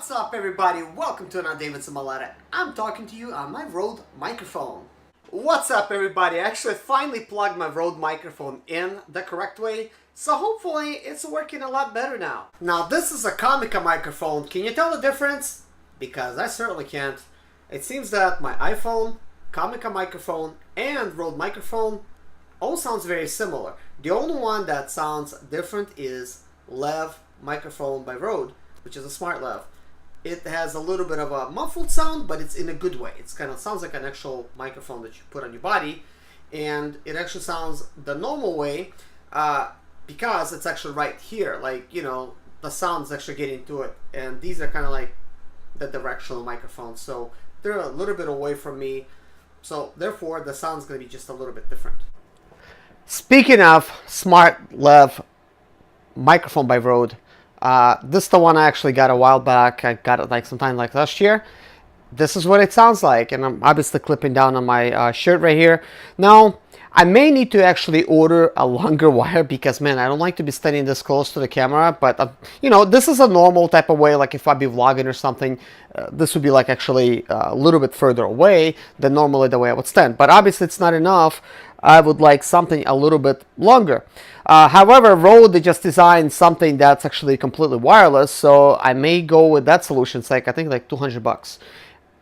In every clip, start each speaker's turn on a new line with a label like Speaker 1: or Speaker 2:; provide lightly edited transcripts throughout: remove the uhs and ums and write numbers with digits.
Speaker 1: What's up, everybody? Welcome to another day with ZIMALETA. I'm talking to you on my Rode microphone. What's up, everybody? I actually finally plugged my Rode microphone in the correct way, so hopefully it's working a lot better now. Now, this is a Comica microphone. Can you tell the difference? Because I certainly can't. It seems that my iPhone, Comica microphone, and Rode microphone all sounds very similar. The only one that sounds different is Lav microphone by Rode, which is a smartLav. It has a little bit of a muffled sound, but it's in a good way. It's kind of sounds like an actual microphone that you put on your body, and it actually sounds the normal way because it's actually right here. Like, you know, the sound's actually getting to it, and these are kind of like the directional microphones, so they're a little bit away from me, so therefore the sound's going to be just a little bit different. Speaking of smartLav microphone by Rode, this is the one I actually got a while back. I got it like sometime like last year. This is what it sounds like, and I'm obviously clipping down on my shirt right here. Now, I may need to actually order a longer wire because, man, I don't like to be standing this close to the camera, but you know, this is a normal type of way. Like if I'd be vlogging or something, this would be like actually a little bit further away than normally the way I would stand, but obviously it's not enough. I would like something a little bit longer. However, Rode, they just designed something that's actually completely wireless, so I may go with that solution. It's like, I think like 200 bucks.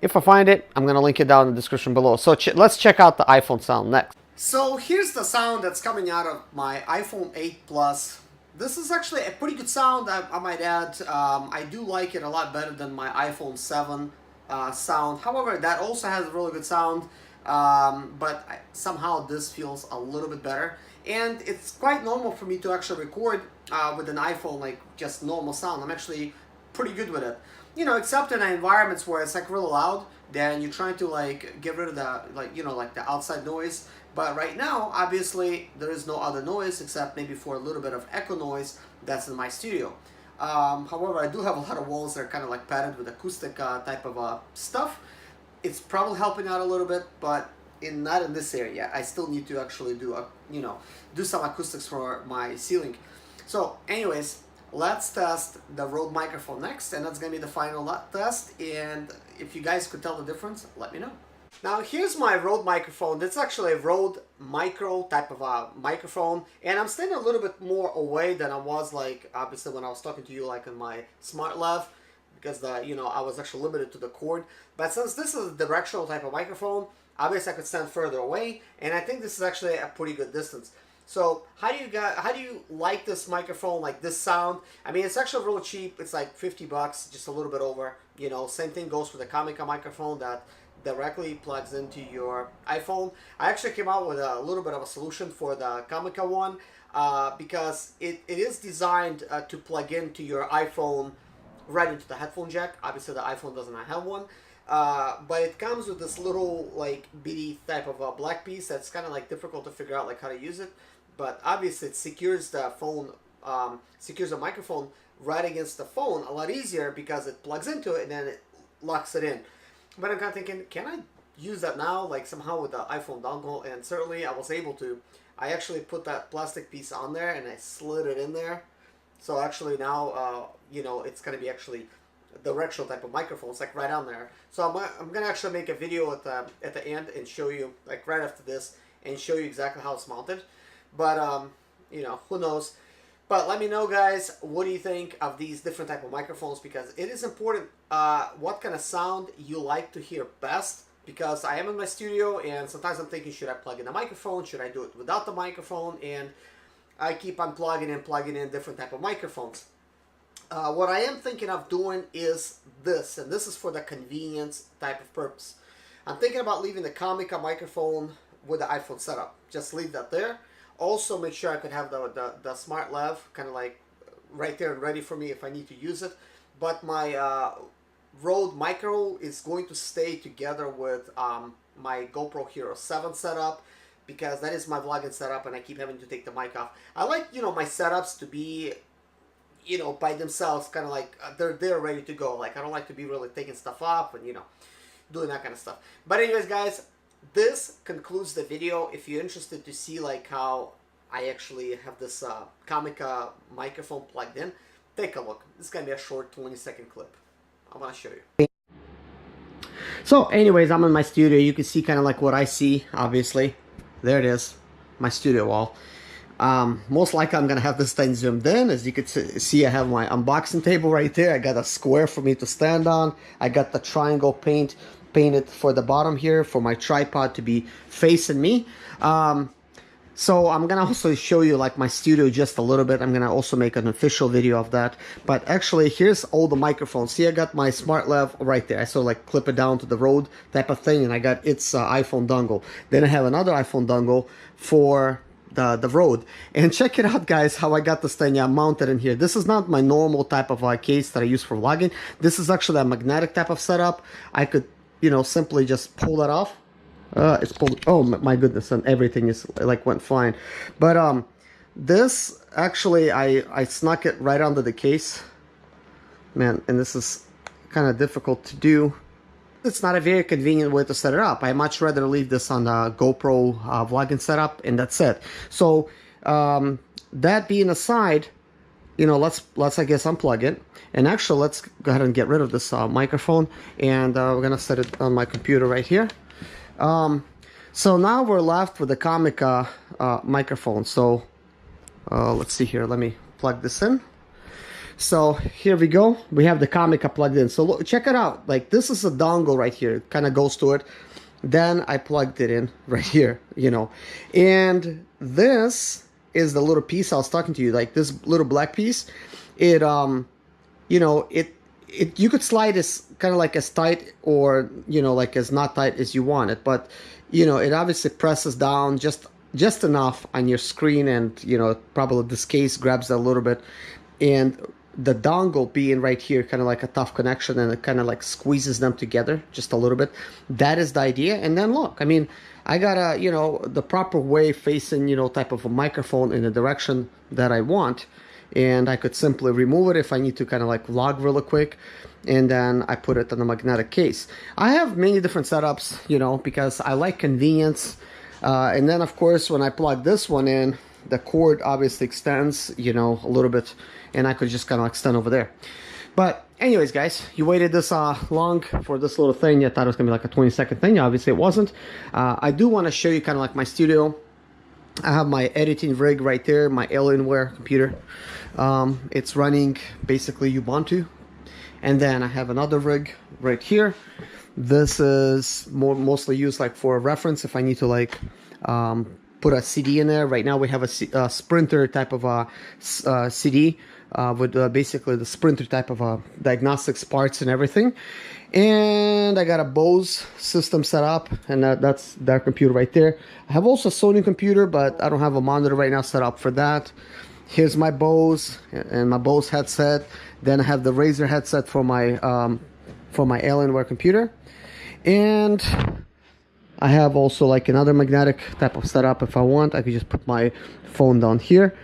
Speaker 1: If I find it, I'm going to link it down in the description below. So let's check out the iPhone sound next. So here's the sound that's coming out of my iPhone 8 Plus. This is actually a pretty good sound, I might add. I do like it a lot better than my iPhone 7 sound. However, that also has a really good sound, but somehow this feels a little bit better. And it's quite normal for me to actually record with an iPhone, like just normal sound. I'm actually pretty good with it. You know, except in environments where it's like really loud, then you're trying to like get rid of the, like, you know, like the outside noise. But right now, obviously, there is no other noise except maybe for a little bit of echo noise that's in my studio. However, I do have a lot of walls that are kind of like padded with acoustic type of stuff. It's probably helping out a little bit, but not in this area. I still need to actually do do some acoustics for my ceiling. So anyways, let's test the Rode microphone next, and that's gonna be the final test. And if you guys could tell the difference, let me know. Now here's my Rode microphone. That's actually a Rode Micro type of a microphone, and I'm standing a little bit more away than I was, like obviously when I was talking to you like on my smartLav, because I was actually limited to the cord. But since this is a directional type of microphone, obviously I could stand further away, and I think this is actually a pretty good distance. So how do you like this microphone, like this sound? I mean, it's actually really cheap. It's like 50 bucks, just a little bit over. You know, same thing goes for the Comica microphone that directly plugs into your iPhone. I actually came out with a little bit of a solution for the Comica one because it is designed to plug into your iPhone right into the headphone jack. Obviously the iPhone doesn't have one, but it comes with this little like bitty type of a black piece that's kind of like difficult to figure out like how to use it, but obviously it secures the phone, secures the microphone right against the phone a lot easier because it plugs into it and then it locks it in. But I'm kind of thinking, can I use that now, like somehow with the iPhone dongle? And certainly I was able to. I actually put that plastic piece on there and I slid it in there. So actually now, it's going to be actually the directional type of microphone. It's like right on there. So I'm going to actually make a video at the end and show you, like right after this, and show you exactly how it's mounted. But, who knows. But let me know, guys, what do you think of these different type of microphones, because it is important what kind of sound you like to hear best, because I am in my studio and sometimes I'm thinking, should I plug in a microphone? Should I do it without the microphone? And I keep unplugging and plugging in different type of microphones. What I am thinking of doing is this, and this is for the convenience type of purpose. I'm thinking about leaving the Comica microphone with the iPhone setup. Just leave that there. Also make sure I could have the smartLav kind of like right there and ready for me if I need to use it. But my Rode Micro is going to stay together with my GoPro Hero 7 setup, because that is my vlogging setup and I keep having to take the mic off. I like, my setups to be, by themselves, kind of like they're ready to go. Like I don't like to be really taking stuff off and, doing that kind of stuff. But anyways, guys, this concludes the video. If you're interested to see like how I actually have this Comica microphone plugged in, take a look. This is going to be a short 20-second clip. I want to show you. So anyways, I'm in my studio. You can see kind of like what I see, obviously. There it is, my studio wall. Most likely I'm gonna have this thing zoomed in. As you can see, I have my unboxing table right there. I got a square for me to stand on. I got the triangle painted for the bottom here for my tripod to be facing me. So I'm gonna also show you like my studio just a little bit. I'm gonna also make an official video of that. But actually, here's all the microphones. See, I got my smartLav right there. I sort of like clip it down to the road type of thing, and I got its iPhone dongle. Then I have another iPhone dongle for the Rode. And check it out, guys, how I got this thing mounted in here. This is not my normal type of case that I use for vlogging. This is actually a magnetic type of setup. I could, you know, simply just pull that off. It's pulled. Oh my goodness, and everything is like went flying. But this actually I snuck it right under the case, man, and this is kind of difficult to do. It's not a very convenient way to set it up. I much rather leave this on the GoPro vlogging setup, and that's it. So that being aside, you know, let's I guess unplug it, and actually let's go ahead and get rid of this microphone, and we're gonna set it on my computer right here. So now we're left with the Comica microphone. So let's see here, let me plug this in. So here we go, we have the Comica plugged in. So look, check it out, like this is a dongle right here, it kind of goes to it. Then I plugged it in right here, you know, and this is the little piece I was talking to you, like this little black piece. It you know, you could slide this kind of like as tight or, you know, like as not tight as you want it, but you know, it obviously presses down just enough on your screen, and you know, probably this case grabs that a little bit, and the dongle being right here, kind of like a tough connection, and it kind of like squeezes them together just a little bit. That is the idea. And then look, I mean, I got a, you know, the proper way facing, you know, type of a microphone in the direction that I want. And I could simply remove it if I need to kind of like vlog really quick, and then I put it on a magnetic case. I have many different setups, you know, because I like convenience. And then of course, when I plug this one in, the cord obviously extends, you know, a little bit, and I could just kind of like stand over there. But anyways, guys, you waited this long for this little thing. You thought it was gonna be like a 20-second thing. Obviously it wasn't. I do want to show you kind of like my studio. I have my editing rig right there, my Alienware computer. It's running basically Ubuntu. And then I have another rig right here. This is mostly used like for reference if I need to like put a CD in there. Right now we have a Sprinter type of a CD with basically the Sprinter type of diagnostics parts and everything. And I got a Bose system set up, and that's that computer right there. I have also a Sony computer, but I don't have a monitor right now set up for that. Here's my Bose and my Bose headset. Then I have the Razer headset for my Alienware computer, and I have also like another magnetic type of setup. If I want, I could just put my phone down here.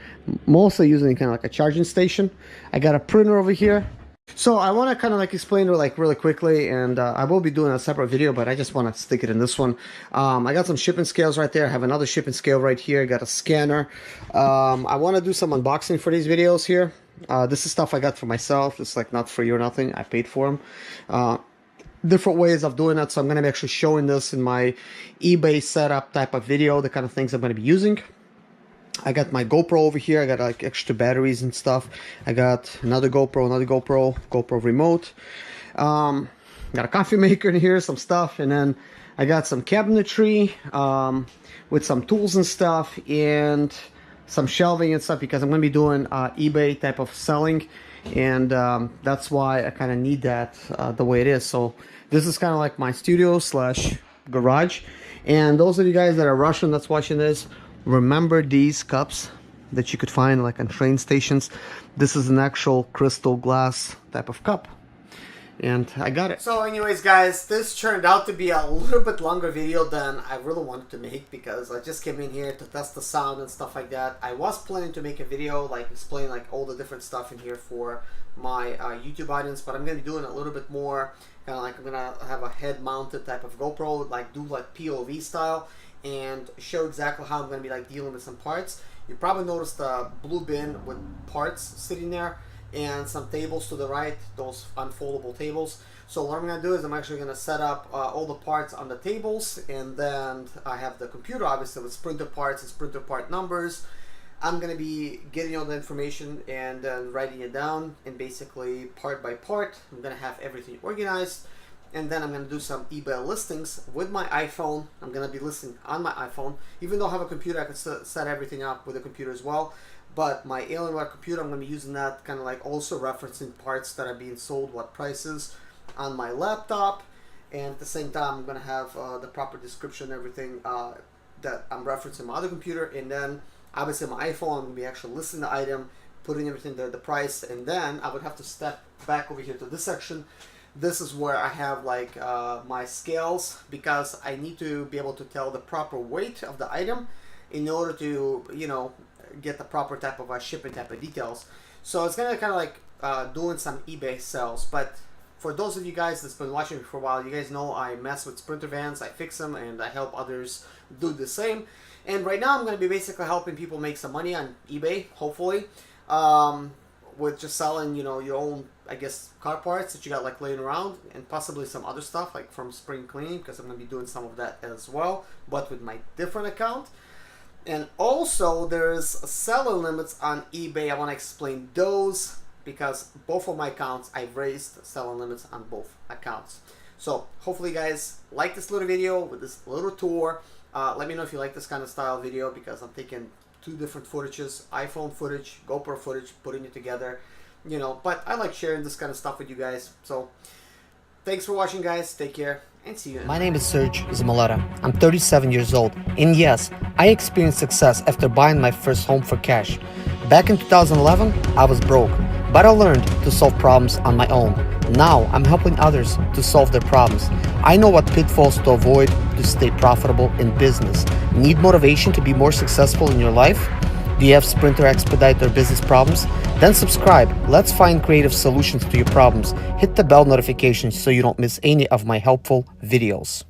Speaker 1: Mostly using kind of like a charging station. I got a printer over here. So I want to kind of like explain it like really quickly, and I will be doing a separate video, but I just want to stick it in this one. I got some shipping scales right there. I have another shipping scale right here. I got a scanner. I want to do some unboxing for these videos here. This is stuff I got for myself. It's like not free or nothing. I paid for them. Different ways of doing that. So I'm going to be actually showing this in my eBay setup type of video, the kind of things I'm going to be using. I got my GoPro over here. I got like extra batteries and stuff. I got another GoPro remote. Got a coffee maker in here, some stuff, and then I got some cabinetry with some tools and stuff, and some shelving and stuff, because I'm going to be doing eBay type of selling, and that's why I kind of need that the way it is. So this is kind of like my studio slash garage. And those of you guys that are Russian that's watching this, remember these cups that you could find like on train stations. This is an actual crystal glass type of cup, and I got it. So anyways, guys, this turned out to be a little bit longer video than I really wanted to make, because I just came in here to test the sound and stuff like that. I was planning to make a video like explain like all the different stuff in here for my YouTube audience, but I'm gonna be doing a little bit more kind of like I'm gonna have a head mounted type of GoPro, like do like POV style, and show exactly how I'm going to be like dealing with some parts. You probably noticed the blue bin with parts sitting there. and some tables to the right, those unfoldable tables. So what I'm going to do is I'm actually going to set up all the parts on the tables, and then I have the computer obviously with printer parts and printer part numbers. I'm going to be getting all the information and then writing it down, and basically part by part I'm going to have everything organized, and then I'm going to do some eBay listings with my iPhone. I'm going to be listing on my iPhone. Even though I have a computer, I can set everything up with a computer as well. But my Alienware computer, I'm going to be using that kind of like also referencing parts that are being sold, what prices on my laptop. And at the same time, I'm going to have the proper description, everything that I'm referencing my other computer. And then obviously my iPhone, I'm going to be actually listing the item, putting everything there, the price. And then I would have to step back over here to this section. This is where I have like my scales, because I need to be able to tell the proper weight of the item in order to, you know, get the proper type of shipping type of details. So it's gonna kind of like doing some eBay sales. But for those of you guys that's been watching me for a while, you guys know I mess with printer vans, I fix them, and I help others do the same. And right now I'm going to be basically helping people make some money on eBay, hopefully, with just selling, you know, your own, I guess, car parts that you got like laying around, and possibly some other stuff like from spring cleaning, because I'm going to be doing some of that as well, but with my different account. And also there's seller limits on eBay. I want to explain those, because both of my accounts, I've raised seller limits on both accounts. So hopefully you guys like this little video with this little tour. Let me know if you like this kind of style video, because I'm taking two different footages, iPhone footage, GoPro footage, putting it together, you know, but I like sharing this kind of stuff with you guys. So thanks for watching, guys. Take care and see you.
Speaker 2: My name is Serge ZIMALETA. I'm 37 years old, and yes, I experienced success after buying my first home for cash. Back in 2011, I was broke, but I learned to solve problems on my own. Now I'm helping others to solve their problems. I know what pitfalls to avoid to stay profitable in business. Need motivation to be more successful in your life? Do you have Sprinter expedite or business problems? Then subscribe. Let's find creative solutions to your problems. Hit the bell notification so you don't miss any of my helpful videos.